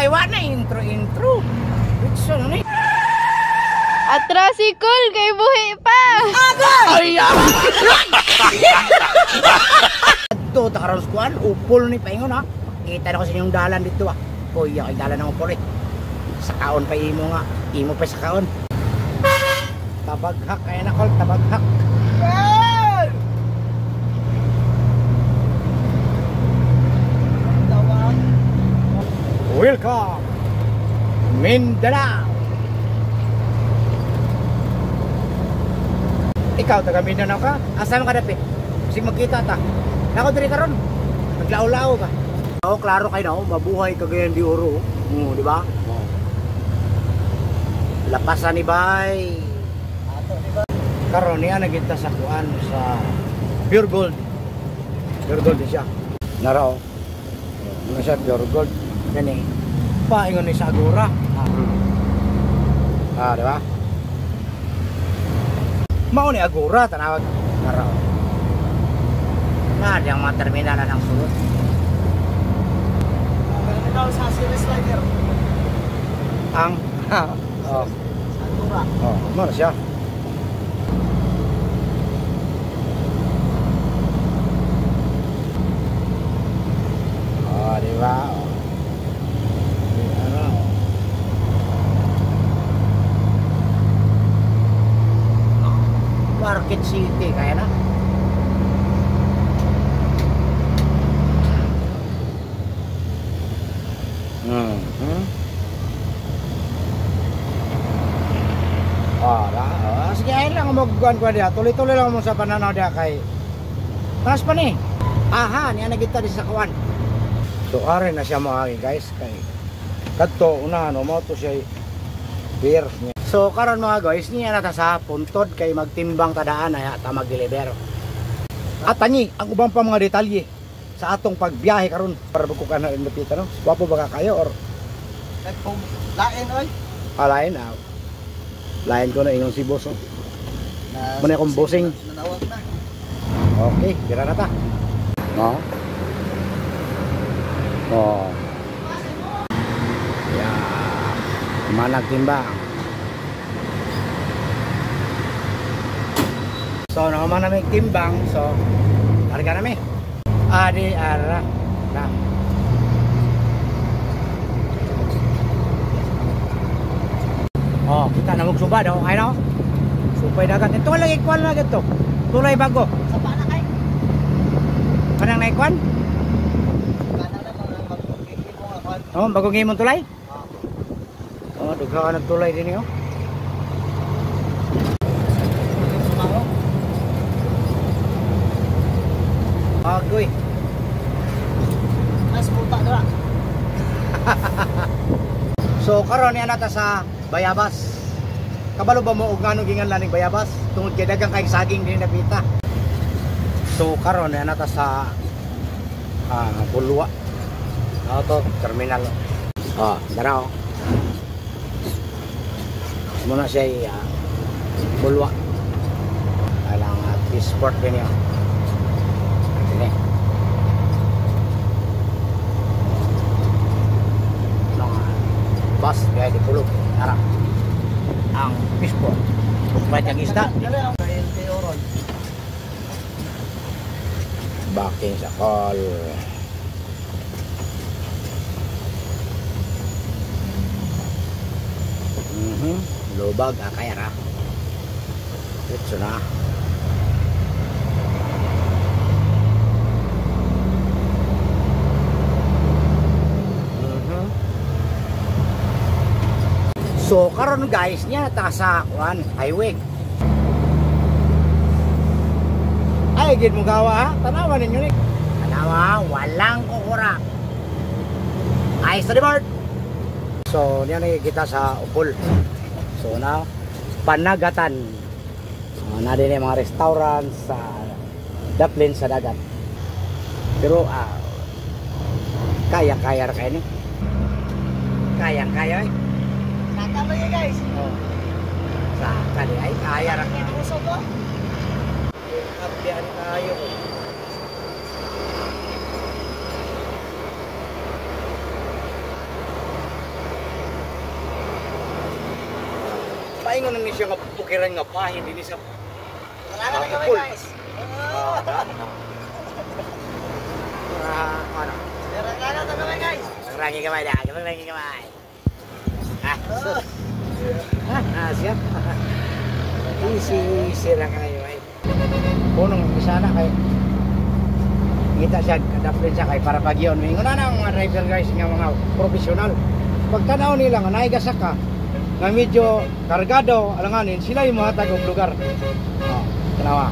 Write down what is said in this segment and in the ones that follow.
kay wa na intro. Bitso ni. Atrasikol kay buhi pa. Ay! Ito, takaroon skuan, upol ni paingon ha. Kita na ko sa inyong dalan dito ha. Kuya, kay dalan ng upol eh. Sa kaon pa imo nga. Imo pa sa kaon. Tabaghak, kaya na call, tabaghak. Welcome, Mindanao. Ikaw, taga Mindanao ka? Asa mo ka dapit? Kasi magkita ta. Nako diri karon. Naglao-lao ka. Oo, klaro kay no, mabuhay ka gayan di oro. Di ba? Lapasan ni bay. Ato ni bay. Karon niya nagita sa kuan sa Pure Gold. Pure Gold siya. Naraw. Ano siya Pure Gold? Gani. Paingon ni sa Agora. Di ba? Mao ni Agora tanawag naraw. Na yang mga terminal ng sulod. Ikaw sa series slider. Ang Agora. Mana siya? Di ba? Market City kaya na. Sige ay lang magkuhan ko dia. Tuloy-tuloy lang mo sa pananaw dia kay. Taas pa ni. Aha, niya nagita di sa kuan. So are na siya moagi guys kay. Kadto una no mo to siya beer niya. So karon mga guys, niya na ta sa puntod kay magtimbang tadaan ay ta mag-deliver. At tani ang ubang pa mga detalye sa atong pagbiyahe karon para bukukan na indupita no. Wapo ba ka kayo or Lain oy. Lain lain ko na ingon si boss. Muna akong bossing. Nanawag na. Okay, tira na ta. No. Oh. Yeah. Manag timbang. So, naman namin timbang. So, harga namin. Adi ara. Na. Oh, kita na magsubad. Oh, ay no? Supay dagat. Ito lang ikwan na dito. Tulay bago. Sa paana kay? Kanang naikwan? Kana na mga magpipili mo nga kwan. Oh, bagong himong tulay? Oh, dugha ka ng tulay din yun. Agoy. Mas puta dira. So karon ni anata sa Bayabas. Kabalo ba mo og ngano gingan laning Bayabas? Tungod kay dagang kay saging din napita. So karon ni anata sa Bulwa. Auto terminal. Dara oh. Muna siya Bulwa. Alang Sport din yun. Ini. Bus kaya di pulog. Nara. Ang Sport. Ba't yung isda? Dali ang oron. Backing sa call. Lubag kaya ra. Ito na. So karon guys niya ta sa kuan highway. Ay gid mo gawa ha. Tanawan ninyo ni. Tanawa walang kukura. Ay sa board. So niya ni kita sa Upol. So na Panagatan. Na din yung mga restaurant sa daplin sa dagat. Pero kaya-kaya ra kay ni. Kaya-kaya eh. Nakaloy guys. Oh. Sa kali ay kaya ra ka. Puso ko. Abdian kayo. Paingon na ni siya nga pukiran nga pahin din sa Kailangan na kami Apple. guys. ano? Kailangan na kami guys. Rangi kamay dah, rangi kamay. Sus. Siap. Isi lang kayo ay. Punong sana kay kita siya kadapin siya kay para pagyon. Mingon na ang mga driver guys nga mga profesional. Pagtanaw nila nga naay gasaka nga medyo kargado alanganin sila yung mga tagong lugar. Tanawa.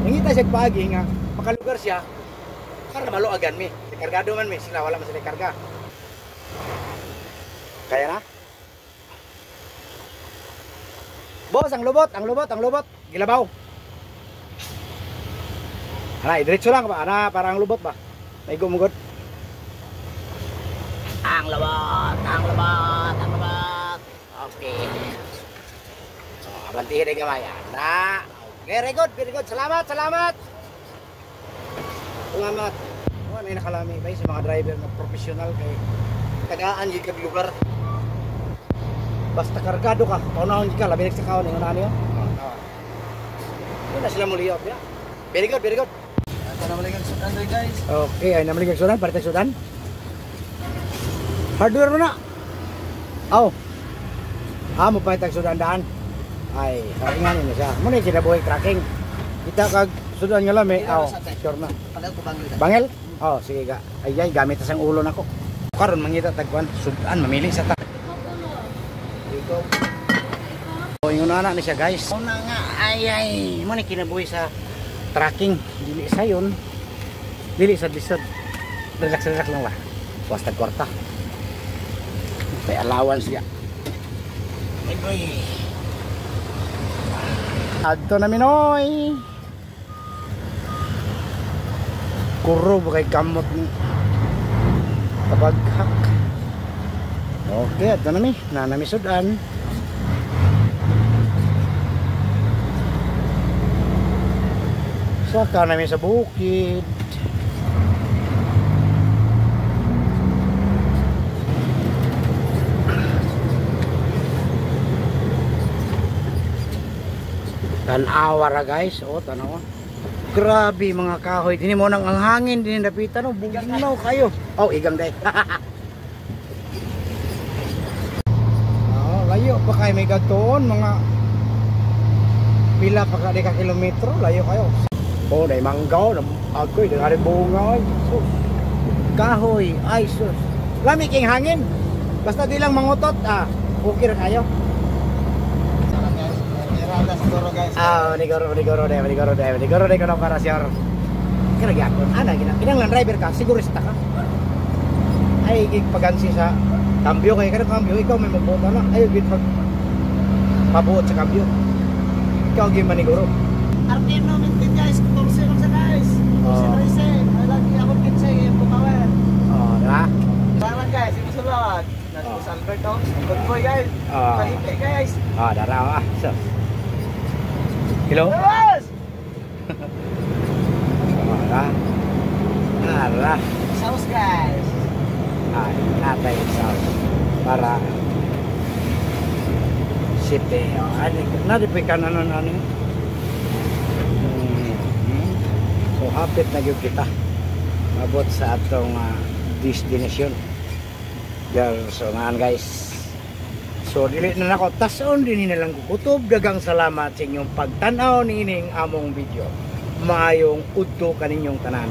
Ngita siya paagi nga makalugar siya para maluagan mi. Kargado man mi sila wala man sila karga. Kaya na? Boss, ang lubot. Gilabaw. Ana, diretso lang ba? Ana, parang lubot ba? May gumugod. Ang lubot. Okay. So, abantihin ay gamay. Ana. Very good. Salamat. Salamat. Oh, may nakalami ba sa mga driver na professional kay tagaan gyud kag lugar. Basta kargado ka, paunahon ka, labi sa kaon yung ano yun. Yun na sila muli up ya. Very good. Ito na maligang sudan doy guys. Okay, ay namaligag sudan, parang sudan. Hardware mo na. Aw. Mo pa itag sudan daan. Ay, karingan niya siya. Muna yung sinabuhay tracking. Kita kag sudan nga lami. Aw, sure na. Palaw ko bangil. Bangel? Oh, sige ga. Ay, gamit sa ulo nako. Karon mangita tagkuan, sudan mamili sa ta. Oh, yung una na siya guys. Una nga, ay, mo ni kinabuhi sa tracking. Dili sa yun. Dili sa lisod. Relax lang ba. Basta kwarta. May allowance siya. Ay, boy. Adto na minoy. Kuro ba kay kamot ni kabaghak. Okay, adto na mi. Nanami sudan. Saka namin sa bukid. Tanawa ra guys. Oh, tanawa. Grabe mga kahoy. Dini mo nang ang hangin din dapitan. Oh, bugnaw kayo. Oh, igang day. Oh, layo pa kayo may gatoon mga pila pa ka kilometro. Layo kayo. Oh, day manggaw, agoy, dari bunga ay. Sus. Kahoy, ay sus. Lami king hangin. Basta di lang mangutot, okay ra kayo. Sarap guys. Irada siguro guys. Manigoro de kono para sir. Kira gyapon ana kinahanglan driver ka, sigurista ka. Ay gig pagansi sa kambyo kay kada kambyo ikaw may magboto na. Ay gid pag pabuot sa kambyo. Ikaw gid manigoro. Artino mintin guys, tulsi lang sa guys. Tulsi na isa. Ay lagi ako kinsa yung bukawan. Oh, na. Salamat guys, ito sulod. Nasa Alberto. Good boy guys. Pahite guys. Daraw so. Hello? Yes! Ara. Sauce guys. Ay, natay sa para sipe. Ano, nadipikan ano. So hapit na gyud kita mabot sa atong destination. So ngan guys. So dili na nako tason din na lang kutob. Dagang salamat sa inyong pagtan-aw niining among video. Maayong udto kaninyong tanan.